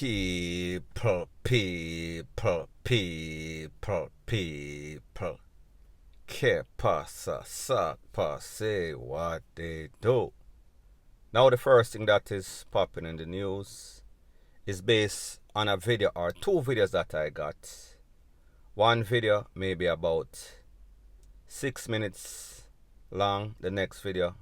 People. Que pasa, say what they do. Now the first thing that is popping in the news is based on a video or two videos that I got. One video maybe about 6 minutes long, the next video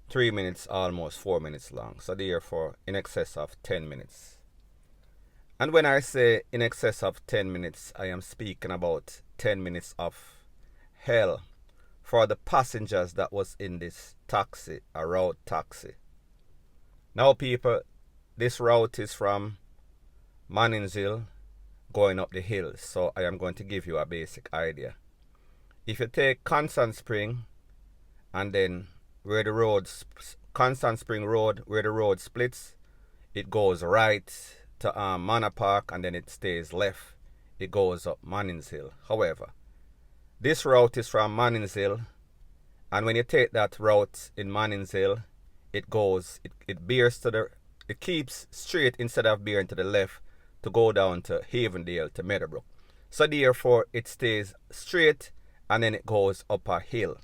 3 minutes, almost 4 minutes long, so therefore in excess of 10 minutes. And when I say in excess of 10 minutes, I am speaking about 10 minutes of hell for the passengers that was in this taxi, a route taxi. Now people, this route is from Manningsville going up the hill, so I am going to give you a basic idea. If you take Constant Spring and then where the roads, Constant Spring Road, where the road splits, it goes right to Manor Park and then it stays left. It goes up Manningsville. However, this route is from Manningsville, and when you take that route in Manningsville, it bears to the, it keeps straight instead of bearing to the left to go down to Havendale to Meadowbrook. So therefore it stays straight and then it goes up a hill.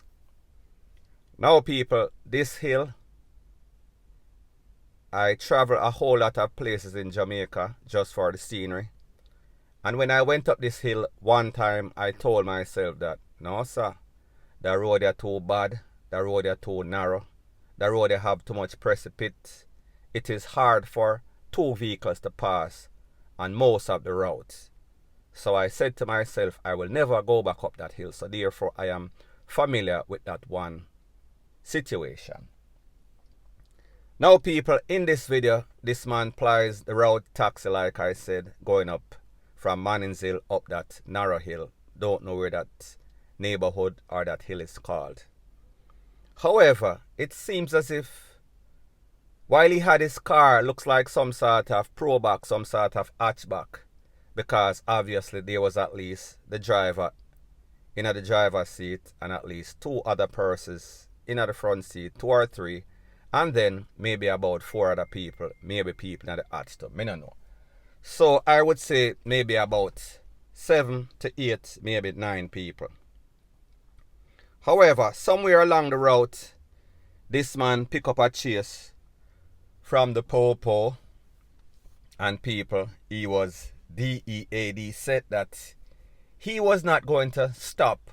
Now people, this hill, I travel a whole lot of places in Jamaica just for the scenery. And when I went up this hill one time, I told myself that, no sir, the road is too bad, the road is too narrow, the road have too much precipice. It is hard for two vehicles to pass on most of the roads. So I said to myself, I will never go back up that hill. So therefore I am familiar with that one situation. Now people, in this video, this man plies the route taxi like I said, going up from Manningsville up that narrow hill. Don't know where that neighborhood or that hill is called. However, it seems as if while he had his car, looks like some sort of Probox, some sort of hatchback, because obviously there was at least the driver in the driver's seat and at least two other persons in the front seat, 2 or 3, and then maybe about 4 other people, maybe people in the hatch too, I don't know. So I would say maybe about 7 to 8, maybe 9 people. However, somewhere along the route, this man pick up a chase from the Popo and people. He was DEAD said that he was not going to stop.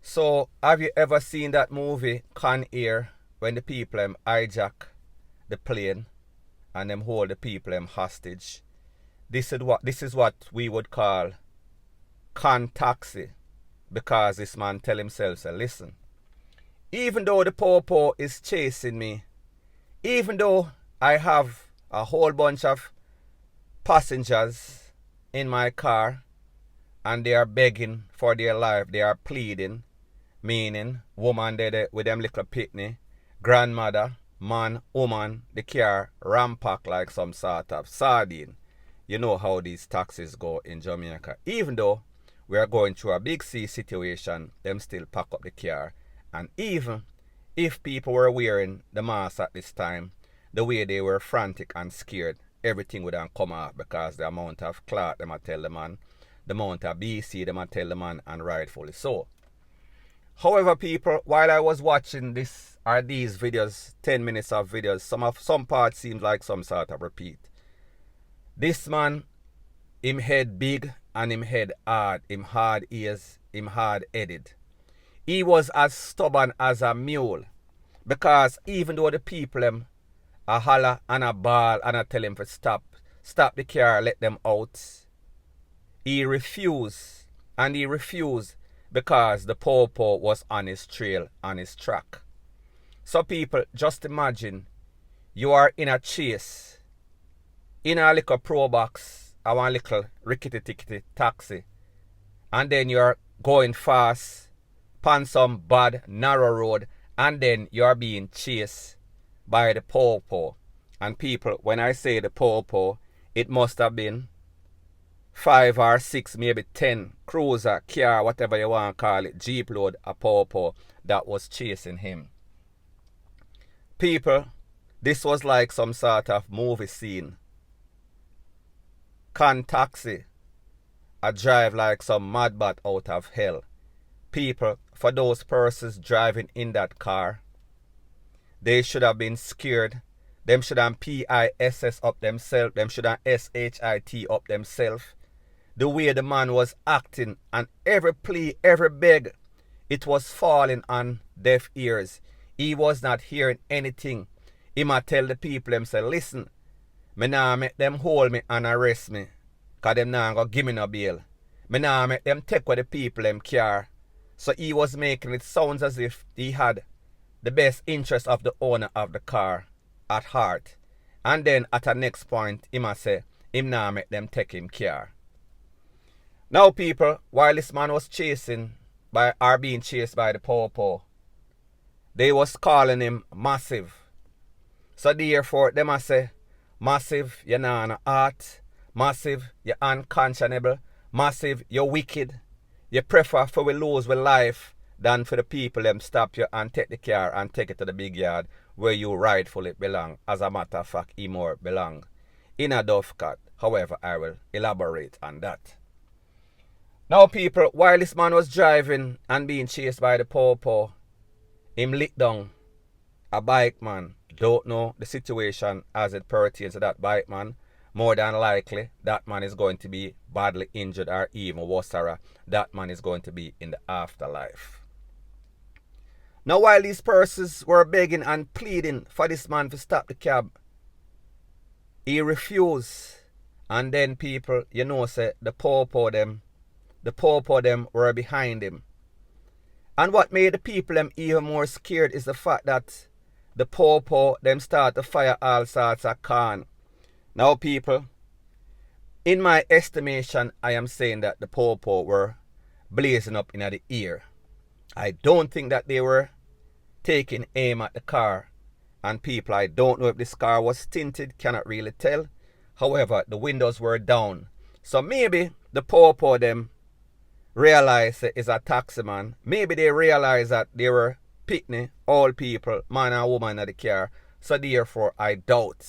So have you ever seen that movie Con Air, when the people hijack the plane and them hold the people hostage? This is what we would call con taxi, because this man tell himself, say, listen, even though the Popo is chasing me, even though I have a whole bunch of passengers in my car and they are begging for their life, they are pleading, meaning woman there with them little pitney, grandmother, man, woman, the car rampack like some sort of sardine. You know how these taxis go in Jamaica. Even though we are going through a big C situation, them still pack up the car. And even if people were wearing the mask at this time, the way they were frantic and scared, everything would have come off, because the amount of cloth them I tell the man, the amount of BC them I tell the man, and rightfully so. However people, while I was watching these videos, 10 minutes of videos, some parts seems like some sort of repeat. This man, him head big and him head hard, him hard ears, him hard headed. He was as stubborn as a mule, because even though the people a holler and a bawl and a tell him to stop the car, let them out, he refused, and he refused because the Popo was on his trail, on his track. So people, just imagine you are in a chase, in a little Probox, or one little rickety-tickety taxi, and then you're going fast on some bad narrow road, and then you're being chased by the Popo. And people, when I say the Popo, it must have been 5 or 6, maybe 10 cruiser, car, whatever you want to call it, jeep load, a Popo that was chasing him. People, this was like some sort of movie scene. con taxi, I drive like some mad bat out of hell. People, for those persons driving in that car, they should have been scared. Them should have PISS up themselves. Them should have SHIT up themselves. The way the man was acting and every plea, every beg, it was falling on deaf ears. He was not hearing anything. He might tell the people himself, listen, me nah make them hold me and arrest me, cause them nah go give me no bail. Me nah make them take away the people them car. So he was making it sound as if he had the best interest of the owner of the car at heart. And then at the next point, he must say, him nah make them take him car. Now people, while this man was being chased by the po-po, they was calling him massive. So therefore, they must say, massive, you're not an heart. Massive, you're unconscionable. Massive, you're wicked. You prefer for we lose with life than for the people them stop you and take the car and take it to the big yard where you rightfully belong. As a matter of fact, he more belong in a Dovecot. However, I will elaborate on that. Now people, while this man was driving and being chased by the po-po, him lit down a bike man. Don't know the situation as it pertains to that bike man. More than likely, that man is going to be badly injured or even worse, that man is going to be in the afterlife. Now while these persons were begging and pleading for this man to stop the cab, he refused. And then people, you know, say the po-po them were behind him. And what made the people them even more scared is the fact that the po-po them start to fire all sorts of can. Now people, in my estimation, I am saying that the po-po were blazing up in the ear. I don't think that they were taking aim at the car. And people, I don't know if this car was tinted, cannot really tell. However, the windows were down. So maybe the po-po them realize it's a taxi man. Maybe they realize that they were picnic, all people, man and woman in the car. So therefore, I doubt.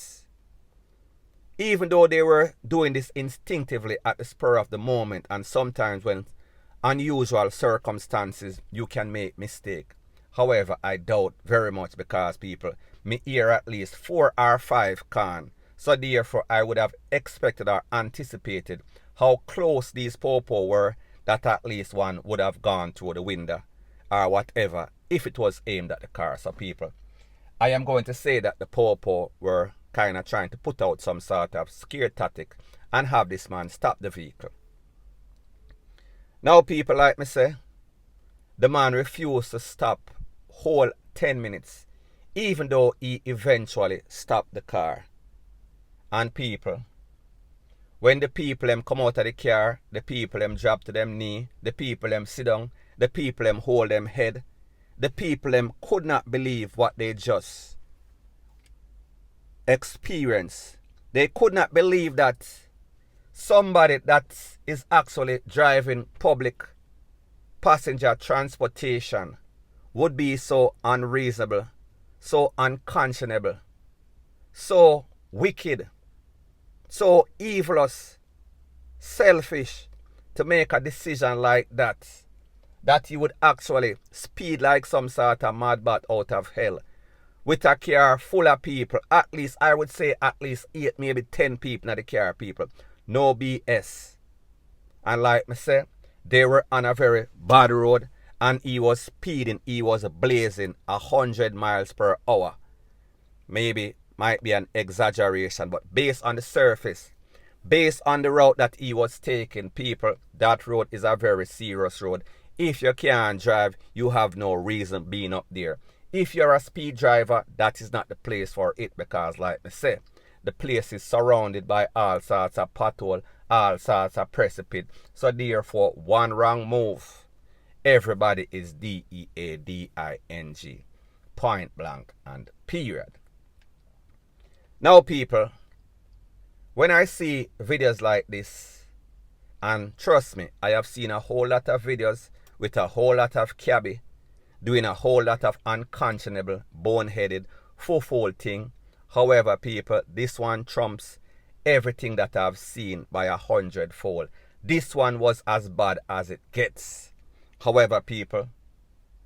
Even though they were doing this instinctively at the spur of the moment, and sometimes when unusual circumstances, you can make mistake. However, I doubt very much because people, me hear at least 4 or 5 can. So therefore, I would have expected or anticipated how close these po-po were that at least one would have gone through the window or whatever if it was aimed at the car. So people, I am going to say that the po-po were kind of trying to put out some sort of scare tactic and have this man stop the vehicle. Now people, like me say, the man refused to stop whole 10 minutes even though he eventually stopped the car. And people, when the people them come out of the car, the people them drop to them knee, the people them sit down, the people them hold them head, the people them could not believe what they just experienced. They could not believe that somebody that is actually driving public passenger transportation would be so unreasonable, so unconscionable, so wicked, so evilous, selfish to make a decision like that he would actually speed like some sort of mad bat out of hell with a car full of people. At least, I would say at least 8, maybe 10 people in the car, people. No BS. And like me say, they were on a very bad road and he was speeding, he was blazing 100 miles per hour. Maybe might be an exaggeration, but based on the surface, based on the route that he was taking, people, that road is a very serious road. If you can't drive, you have no reason being up there. If you're a speed driver, that is not the place for it, because like I say, the place is surrounded by all sorts of pothole, all sorts of precipice. So therefore, one wrong move, everybody is DEADING. Point blank and period. Now people, when I see videos like this, and trust me, I have seen a whole lot of videos with a whole lot of cabbie doing a whole lot of unconscionable, boneheaded, fool thing. However, people, this one trumps everything that I've seen by 100-fold. This one was as bad as it gets. However, people,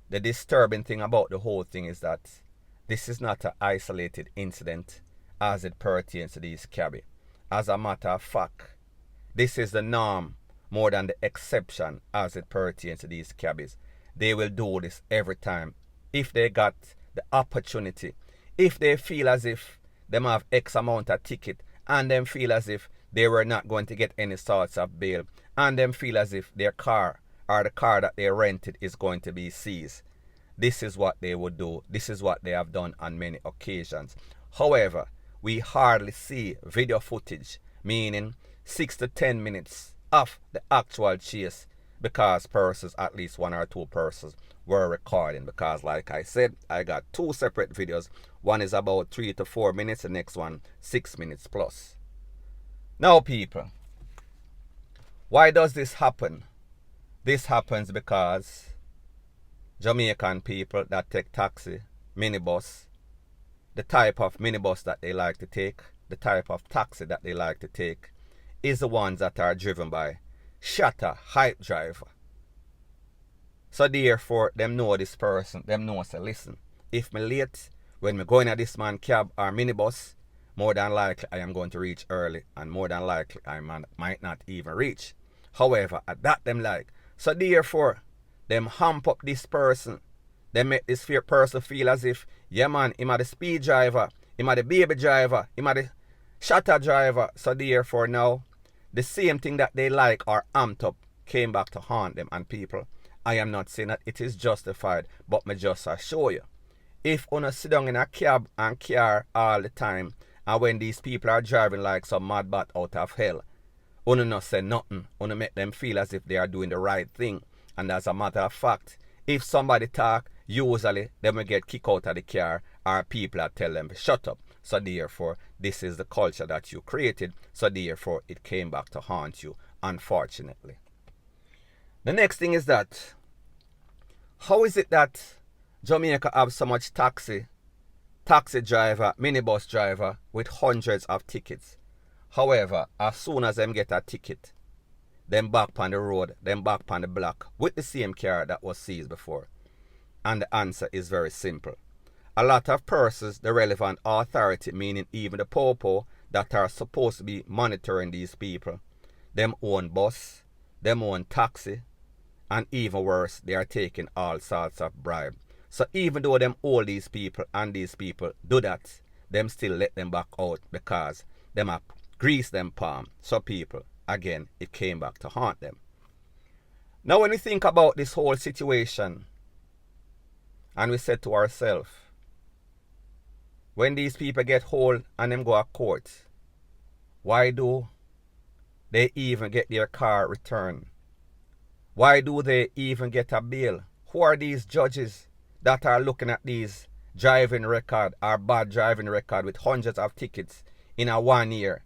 the disturbing thing about the whole thing is that this is not an isolated incident as it pertains to these cabby. As a matter of fact, this is the norm more than the exception as it pertains to these cabbies. They will do this every time if they got the opportunity. If they feel as if they have X amount of ticket and them feel as if they were not going to get any sorts of bail and them feel as if their car or the car that they rented is going to be seized. This is what they would do. This is what they have done on many occasions. However, we hardly see video footage, meaning 6 to 10 minutes of the actual chase, because persons, at least 1 or 2 persons, were recording. Because like I said, I got 2 separate videos. One is about 3 to 4 minutes, the next one 6 minutes plus. Now people, why does this happen? This happens because Jamaican people that take taxi, minibus, the type of minibus that they like to take, the type of taxi that they like to take, is the ones that are driven by shatter hype driver. So therefore, them know this person, them know, say, listen, if me late, when me going at this man cab or minibus, more than likely I am going to reach early, and more than likely I might not even reach. However, at that them like. So therefore, them hump up this person. They make this person feel as if, yeah man, him a the speed driver, him a the baby driver, him a the shatter driver. So therefore now, the same thing that they like or amped up came back to haunt them. And people, I am not saying that it is justified, but me just assure you, if una sit down in a cab and car all the time, and when these people are driving like some mad bat out of hell, una not say nothing, una make them feel as if they are doing the right thing. And as a matter of fact, if somebody talk, usually they will get kicked out of the car, or people are tell them to shut up. So therefore, this is the culture that you created. So therefore, it came back to haunt you, unfortunately. The next thing is that, how is it that Jamaica have so much taxi driver, minibus driver with hundreds of tickets? However, as soon as them get a ticket, them back on the road, them back on the block with the same car that was seized before. And the answer is very simple. A lot of persons, the relevant authority, meaning even the popo that are supposed to be monitoring these people, them own bus, them own taxi, and even worse, they are taking all sorts of bribe. So even though them all these people and these people do that, them still let them back out because them have grease them palm. So people, again, it came back to haunt them. Now when we think about this whole situation, and we said to ourselves, when these people get hold and them go to court, why do they even get their car returned? Why do they even get a bail? Who are these judges that are looking at these driving record or bad driving record with hundreds of tickets in a 1 year?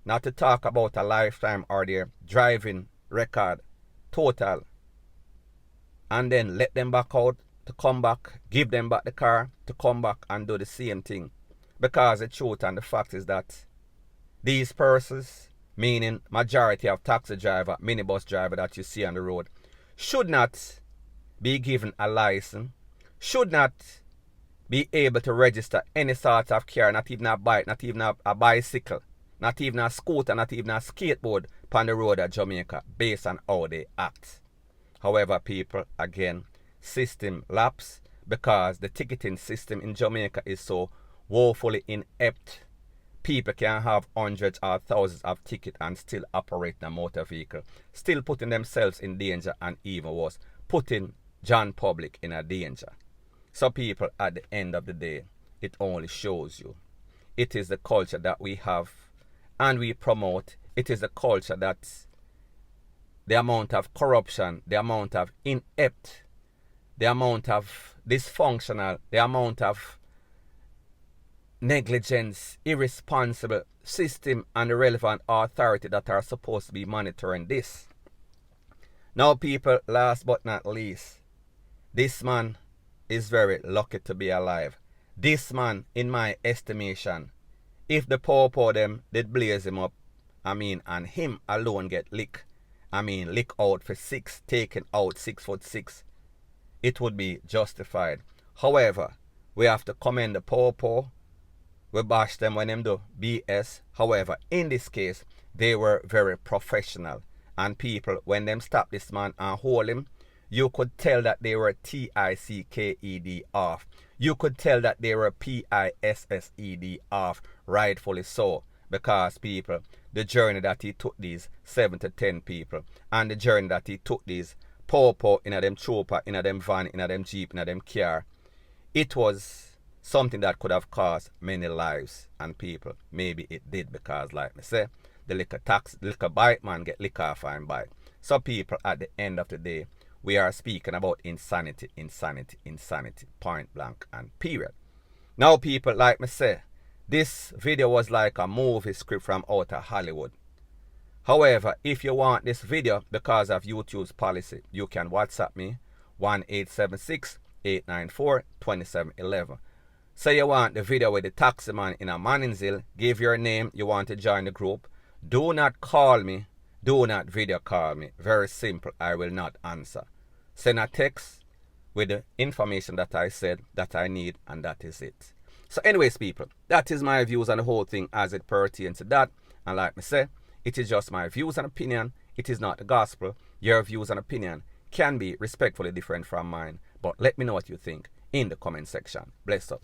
Not to talk about a lifetime or their driving record total. And then let them back out to come back, give them back the car to come back and do the same thing. Because the truth and the fact is that these persons, meaning majority of taxi driver, minibus driver that you see on the road, should not be given a license, should not be able to register any sort of car, not even a bike, not even a bicycle, not even a scooter, not even a skateboard on the road of Jamaica based on how they act. However, people, again, system lapse because the ticketing system in Jamaica is so woefully inept. People can have hundreds or thousands of tickets and still operate a motor vehicle, still putting themselves in danger and even worse, putting John Public in a danger. So people, at the end of the day, it only shows you it is the culture that we have and we promote. It is the culture that the amount of corruption, the amount of inept, the amount of dysfunctional, the amount of negligence, irresponsible system and the relevant authority that are supposed to be monitoring this. Now people, last but not least, this man is very lucky to be alive. This man, in my estimation, If the poor them did blaze him up, and him alone get lick out for 6, taken out 6'6", it would be justified. However, we have to commend the poor. We bash them when them do BS. However, in this case, they were very professional. And people, when them stop this man and hold him, you could tell that they were TICKED off. You could tell that they were PISSED off, rightfully so. Because people, the journey that he took these 7 to 10 people, and the journey that he took these poor in a them chopper, in a them van, in a them jeep, in a them car, it was something that could have caused many lives and people. Maybe it did, because like me say, the liquor bite man get liquor off and bite. So people, at the end of the day, we are speaking about insanity, point blank and period. Now people, like me say, this video was like a movie script from out of Hollywood. However, if you want this video because of YouTube's policy, you can WhatsApp me 1-876-894-2711. Say you want the video with the taxi man in a Manningsville, give your name, you want to join the group. Do not call me, do not video call me. Very simple, I will not answer. Send a text with the information that I said that I need, and that is it. So anyways people, that is my views on the whole thing as it pertains to that. And like me say, it is just my views and opinion. It is not the gospel. Your views and opinion can be respectfully different from mine. But let me know what you think in the comment section. Bless up.